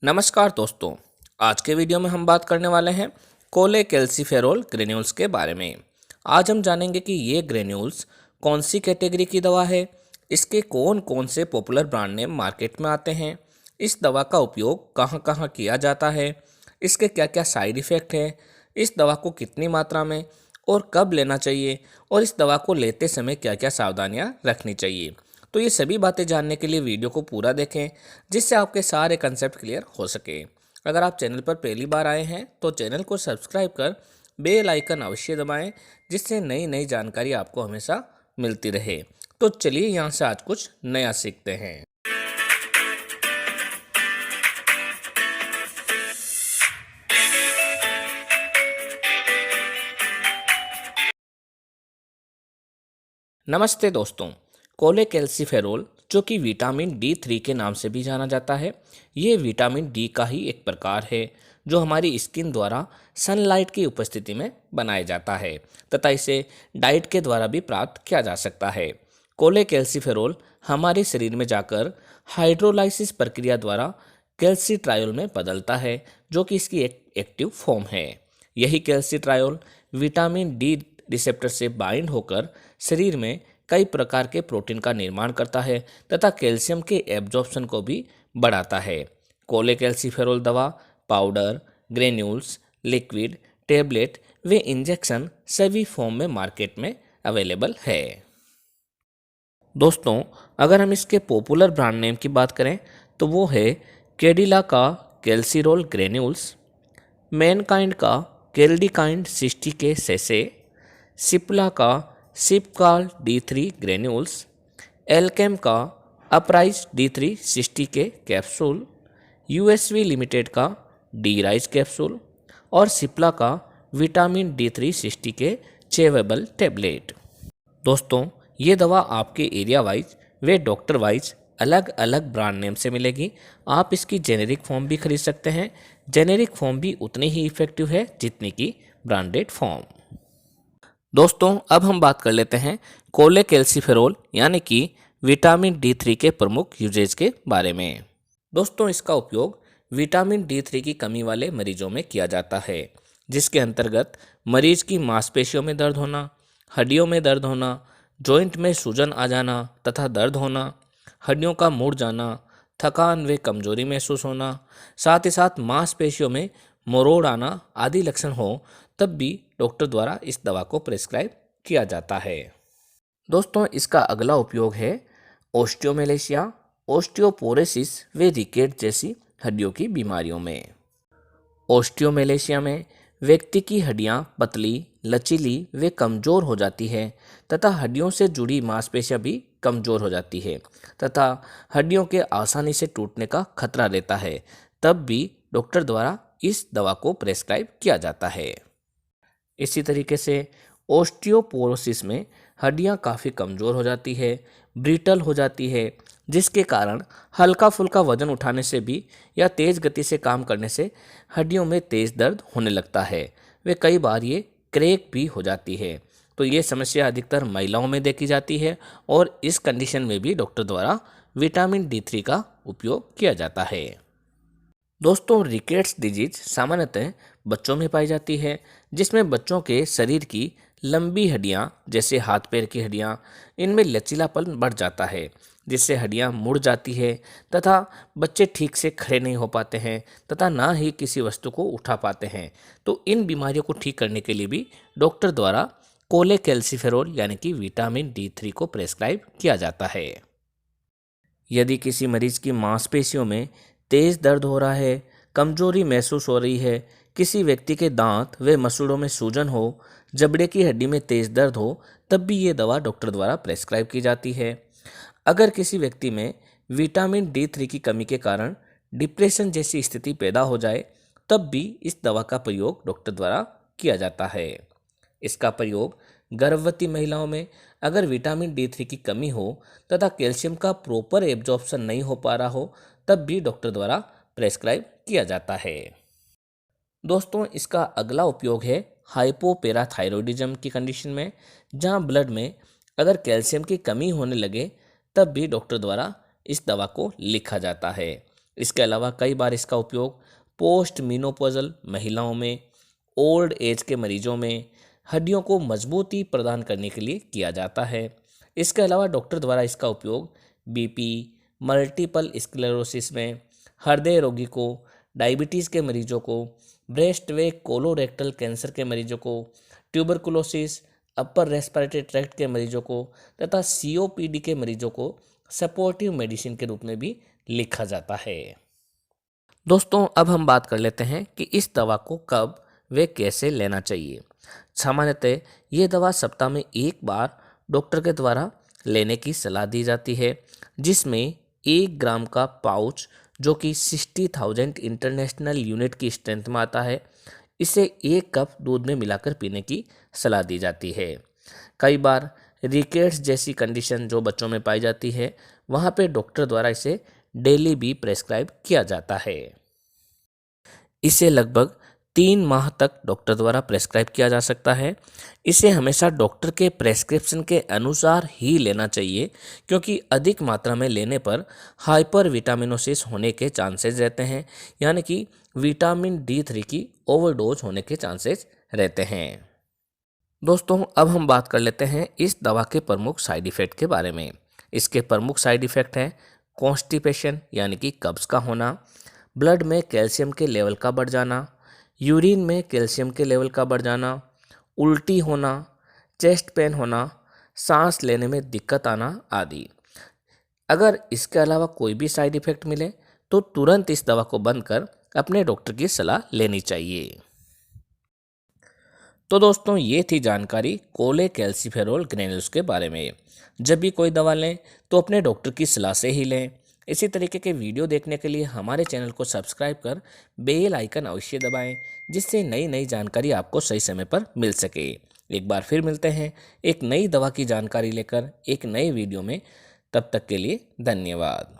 नमस्कार दोस्तों। आज के वीडियो में हम बात करने वाले हैं कोलेकैल्सिफेरॉल ग्रेन्यूल्स के बारे में। आज हम जानेंगे कि ये ग्रेन्यूल्स कौन सी कैटेगरी की दवा है, इसके कौन कौन से पॉपुलर ब्रांड नेम मार्केट में आते हैं, इस दवा का उपयोग कहाँ कहाँ किया जाता है, इसके क्या क्या साइड इफ़ेक्ट हैं, इस दवा को कितनी मात्रा में और कब लेना चाहिए और इस दवा को लेते समय क्या क्या सावधानियाँ रखनी चाहिए। तो ये सभी बातें जानने के लिए वीडियो को पूरा देखें, जिससे आपके सारे कंसेप्ट क्लियर हो सके। अगर आप चैनल पर पहली बार आए हैं तो चैनल को सब्सक्राइब कर बेल आइकन अवश्य दबाएं, जिससे नई नई जानकारी आपको हमेशा मिलती रहे। तो चलिए यहाँ से आज कुछ नया सीखते हैं। नमस्ते दोस्तों। कोलेकैल्सिफेरॉल, जो कि विटामिन D3 के नाम से भी जाना जाता है, ये विटामिन डी का ही एक प्रकार है जो हमारी स्किन द्वारा सनलाइट की उपस्थिति में बनाया जाता है तथा इसे डाइट के द्वारा भी प्राप्त किया जा सकता है। कोलेकैल्सिफेरॉल हमारे शरीर में जाकर हाइड्रोलाइसिस प्रक्रिया द्वारा कैल्सिट्रायोल में बदलता है, जो कि इसकी एक एक्टिव फॉर्म है। यही कैल्सिट्रायोल विटामिन डी रिसेप्टर से बाइंड होकर शरीर में कई प्रकार के प्रोटीन का निर्माण करता है तथा कैल्शियम के एब्जॉर्प्शन को भी बढ़ाता है। कोलेकैल्सिफेरॉल दवा पाउडर, ग्रेन्यूल्स, लिक्विड, टैबलेट व इंजेक्शन सभी फॉर्म में मार्केट में अवेलेबल है। दोस्तों, अगर हम इसके पॉपुलर ब्रांड नेम की बात करें तो वो है कैडिला का कैल्सिरोल ग्रेन्यूल्स, मैनकाइंड का कैल्डिकाइंड 60 के सेसे, सिप्ला का सिपकाल D3 ग्रेन्यूल्स, एल्केम का अपराइज D3 60 के कैप्सूल, यूएसवी लिमिटेड का डी राइज कैप्सूल और सिप्ला का विटामिन D3 60 के चेवेबल टैबलेट। दोस्तों, ये दवा आपके एरिया वाइज व डॉक्टर वाइज अलग अलग ब्रांड नेम से मिलेगी। आप इसकी जेनेरिक फॉर्म भी खरीद सकते हैं। जेनेरिक फॉर्म भी उतनी ही इफेक्टिव है जितनी की ब्रांडेड फॉर्म। दोस्तों, अब हम बात कर लेते हैं कोलेकैल्सिफेरॉल यानी कि विटामिन D3 के प्रमुख यूजेज के बारे में। दोस्तों, इसका उपयोग विटामिन D3 की कमी वाले मरीजों में किया जाता है, जिसके अंतर्गत मरीज की मांसपेशियों में दर्द होना, हड्डियों में दर्द होना, जॉइंट में सूजन आ जाना तथा दर्द होना, हड्डियों का मुड़ जाना, थकान व कमजोरी महसूस होना, साथ ही साथ मांसपेशियों में मरोड़ आना आदि लक्षण हो, तब भी डॉक्टर द्वारा इस दवा को प्रेस्क्राइब किया जाता है। दोस्तों, इसका अगला उपयोग है ओस्टियोमेलेशिया, ओस्टियोपोरोसिस व रिकेट जैसी हड्डियों की बीमारियों में। ओस्टियोमेलेशिया में व्यक्ति की हड्डियां पतली, लचीली व कमज़ोर हो जाती है तथा हड्डियों से जुड़ी मांसपेशियां भी कमज़ोर हो जाती है तथा हड्डियों के आसानी से टूटने का खतरा रहता है, तब भी डॉक्टर द्वारा इस दवा को प्रेस्क्राइब किया जाता है। इसी तरीके से ओस्टियोपोरोसिस में हड्डियां काफ़ी कमज़ोर हो जाती है, ब्रिटल हो जाती है, जिसके कारण हल्का फुल्का वजन उठाने से भी या तेज़ गति से काम करने से हड्डियों में तेज़ दर्द होने लगता है। वे कई बार ये क्रैक भी हो जाती है। तो ये समस्या अधिकतर महिलाओं में देखी जाती है और इस कंडीशन में भी डॉक्टर द्वारा विटामिन D3 का उपयोग किया जाता है। दोस्तों, रिकेट्स डिजीज सामान्यतः बच्चों में पाई जाती है, जिसमें बच्चों के शरीर की लंबी हड्डियां जैसे हाथ पैर की हड्डियां, इनमें लचीलापन बढ़ जाता है, जिससे हड्डियां मुड़ जाती है तथा बच्चे ठीक से खड़े नहीं हो पाते हैं तथा ना ही किसी वस्तु को उठा पाते हैं। तो इन बीमारियों को ठीक करने के लिए भी डॉक्टर द्वारा कोलेकैल्सिफेरॉल यानी कि विटामिन D3 को प्रेस्क्राइब किया जाता है। यदि किसी मरीज की मांसपेशियों में तेज दर्द हो रहा है, कमजोरी महसूस हो रही है, किसी व्यक्ति के दांत व मसूड़ों में सूजन हो, जबड़े की हड्डी में तेज दर्द हो, तब भी ये दवा डॉक्टर द्वारा प्रेस्क्राइब की जाती है। अगर किसी व्यक्ति में विटामिन D3 की कमी के कारण डिप्रेशन जैसी स्थिति पैदा हो जाए, तब भी इस दवा का प्रयोग डॉक्टर द्वारा किया जाता है। इसका प्रयोग गर्भवती महिलाओं में अगर विटामिन D3 की कमी हो तथा कैल्शियम का प्रॉपर एब्जॉर्प्शन नहीं हो पा रहा हो, तब भी डॉक्टर द्वारा प्रेस्क्राइब किया जाता है। दोस्तों, इसका अगला उपयोग है हाइपोपैराथायरॉयडिज्म की कंडीशन में, जहां ब्लड में अगर कैल्शियम की कमी होने लगे, तब भी डॉक्टर द्वारा इस दवा को लिखा जाता है। इसके अलावा कई बार इसका उपयोग पोस्ट मीनोपॉजल महिलाओं में, ओल्ड एज के मरीजों में हड्डियों को मजबूती प्रदान करने के लिए किया जाता है। इसके अलावा डॉक्टर द्वारा इसका उपयोग बीपी, मल्टीपल स्क्लेरोसिस में, हृदय रोगी को, डायबिटीज़ के मरीजों को, ब्रेस्ट व कोलोरेक्टल कैंसर के मरीजों को, ट्यूबरकुलोसिस, अपर रेस्पिरेटरी ट्रैक्ट के मरीजों को तथा सीओपीडी के मरीजों को सपोर्टिव मेडिसिन के रूप में भी लिखा जाता है। दोस्तों, अब हम बात कर लेते हैं कि इस दवा को कब व कैसे लेना चाहिए। सामान्यतः ये दवा सप्ताह में एक बार डॉक्टर के द्वारा लेने की सलाह दी जाती है, जिसमें 1 ग्राम का पाउच जो कि 60,000 इंटरनेशनल यूनिट की स्ट्रेंथ में आता है, इसे 1 कप दूध में मिलाकर पीने की सलाह दी जाती है। कई बार रिकेट्स जैसी कंडीशन जो बच्चों में पाई जाती है, वहाँ पे डॉक्टर द्वारा इसे डेली भी प्रेस्क्राइब किया जाता है। इसे लगभग 3 माह तक डॉक्टर द्वारा प्रेस्क्राइब किया जा सकता है। इसे हमेशा डॉक्टर के प्रेस्क्रिप्शन के अनुसार ही लेना चाहिए, क्योंकि अधिक मात्रा में लेने पर हाइपर विटामिनोसिस होने के चांसेस रहते हैं, यानी कि विटामिन D3 की ओवरडोज होने के चांसेस रहते हैं। दोस्तों, अब हम बात कर लेते हैं इस दवा के प्रमुख साइड इफ़ेक्ट के बारे में। इसके प्रमुख साइड इफ़ेक्ट हैं कॉन्स्टिपेशन यानी कि कब्ज़ का होना, ब्लड में कैल्शियम के लेवल का बढ़ जाना, यूरिन में कैल्शियम के लेवल का बढ़ जाना, उल्टी होना, चेस्ट पेन होना, सांस लेने में दिक्कत आना आदि। अगर इसके अलावा कोई भी साइड इफ़ेक्ट मिले तो तुरंत इस दवा को बंद कर अपने डॉक्टर की सलाह लेनी चाहिए। तो दोस्तों, ये थी जानकारी कोलेकैल्सिफेरॉल ग्रैन्यूल्स के बारे में। जब भी कोई दवा लें तो अपने डॉक्टर की सलाह से ही लें। इसी तरीके के वीडियो देखने के लिए हमारे चैनल को सब्सक्राइब कर बेल आइकन अवश्य दबाएं, जिससे नई नई जानकारी आपको सही समय पर मिल सके। एक बार फिर मिलते हैं एक नई दवा की जानकारी लेकर एक नए वीडियो में। तब तक के लिए धन्यवाद।